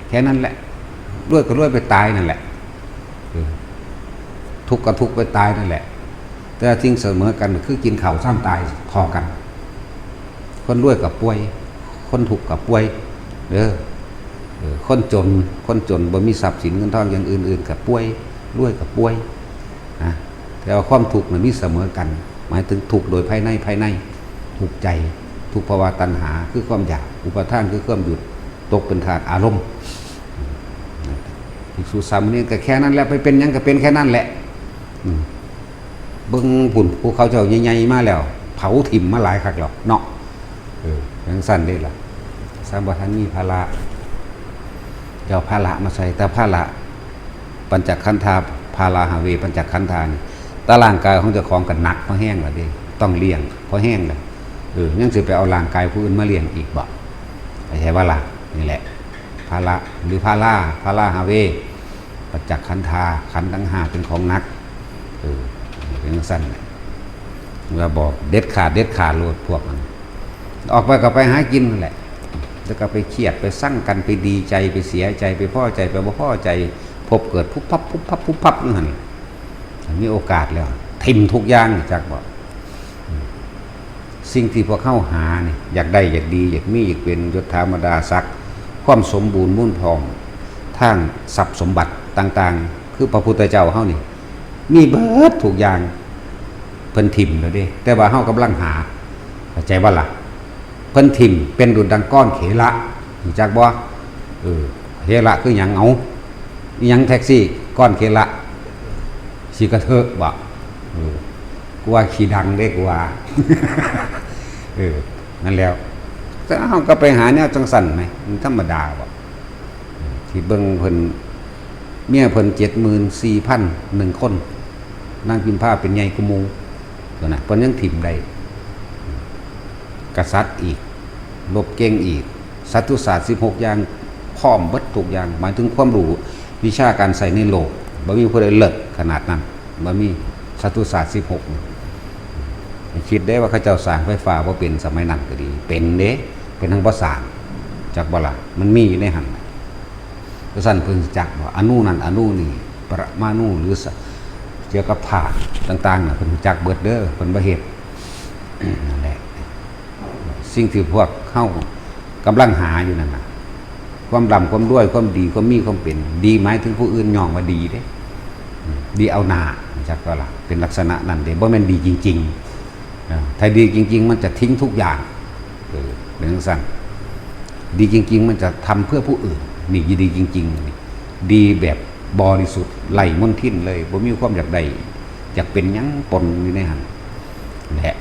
แค่นั้นแหละรวยก็รวยไปตายนั่นแหละทุกข์ก็ทุกข์ไปตายนั่นแหละแต่ทิ้งเสมอกันคือกินข้าวซ้ำตายพอกันคนรวยกับป่วยคนทุกข์กับป่วยคนจนบ่มีทรัพย์สินเงินทองอย่างอื่นๆกับป่วยรวยกับป่วยนะแต่ว่าความทุกข์มันมีเสมอกันหมายถึงทุกข์โดยภายในทุกข์ใจทุกภาวะตัณหาคือความอยากอุปาทานคือความหยุดตกเป็นทางอารมณ์ภิกษุสามนี่ก็แค่นั้นแหละไปเป็นยังก็เป็นแค่นั้นแหละเบิ่งปุ่นภูเขาเจ้าใหญ่ๆมาแล้วเผาถิ่มมาหลายครั้งแล้วเนาะยังสั้นได้ล่ะสามบทันมีภาระเจ้าภาระมาใส่แต่ภาระปัญจขันธาภาราหาเวปัญจขันธานี่ตาร่างกายของเจ้าของกันหนักเพราะแห้งแล้วดิต้องเลี้ยงเพราะแห้งแล้วยังสิไปเอาร่างกายผู้อื่นมาเลี้ยงอีกบ่ใช่ว่าล่ะนี่แหละภาระหรือภาราหาเวปัญจขันธาขันธ์ทั้งห้าเป็นของนักเป็นสั้นเราบอกเด็ดขาดโลดพวกมันออกไปก็ไปหากินนั่นแหละแล้วก็ไปเครียดไปสั่งกันไปดีใจไปเสียใจไปพอใจไปบ่พอใจพบเกิดพุบพับนั่นมีโอกาสแล้วทิมทุกอย่างจากบอกสิ่งที่พวกเข้าหาเนี่ยอยากได้อยากดีอยากมีอยากเป็นยศธรรมดาศักดิ์ความสมบูรณ์มุ่นพองทางทรัพย์สมบัติต่างๆคือพระพุทธเจ้าเฮานี่มีเบิดทุกอย่างเพิ่นทิมแล้วเด้แต่ว่าเฮากำลังหาเข้าใจว่าล่ะเพิ่นทิมเป็นดุจดังก้อนเขละรู้จักบ่เขละคือหยังเอาหยังแท็กซี่ก้อนเขละสิกระเทอะบ่กูว่าขี้ดังเด้กูว่านั่นแล้วแต่เฮาก็ไปหาแนวจังสั่นมั้ยมันธรรมดาบ่ที่เบิ่งเพิ่นเมียเพิ่น 74,001 คนนั่งพิมพ์ผ้าเป็นใหญ่กุมูตัวน่ะเพิ่นยังถิ่มได้กษัตริย์อีกลบเก่งอีกสัตตุศาสตร์16อย่างพร้อมเบิดทุกอย่างหมายถึงความรู้วิชาการใส่ในโลกบ่มีผู้ใดเลิศขนาดนั้นบ่มีสัตตุศาสตร์16คิดได้ว่าเขาเจ้าสร้างไฟฟ้าบ่เป็นสมัยนั้นก็ดีเป็นเด้เป็นทางบ่สร้างจักบ่ล่ะมันมีอยู่ในหั่นก็สั่นเพิ่นจักว่าอนุนั้นอนุนี่ปรมาณูหรือเกี่ยวกับธาตุต่างๆน่ะเพิ่นจักเบิดเด้อเพิ่นบ่เฮ็ดนั่นแหละสิ่งที่พวกเข้ากำลังหาอยู่นั่นน่ะความดำความด้วยความดีความมีความเป็นดีหมายถึงผู้อื่นย่องว่าดีเด้ดีเอาหน้าจักว่าล่ะเป็นลักษณะนั้นเด้บ่แม่นดีจริงๆถ้าดีจริงๆมันจะทิ้งทุกอย่างเป็นจังซั่นดีจริงๆมันจะทำเพื่อผู้อื่นนี่ดีจริงๆดีแบบบริสุทธิ์ไร้มลทินเลยบ่มีความอยากได้อยากเป็นหยังปนอยู่ในหั่นแหละ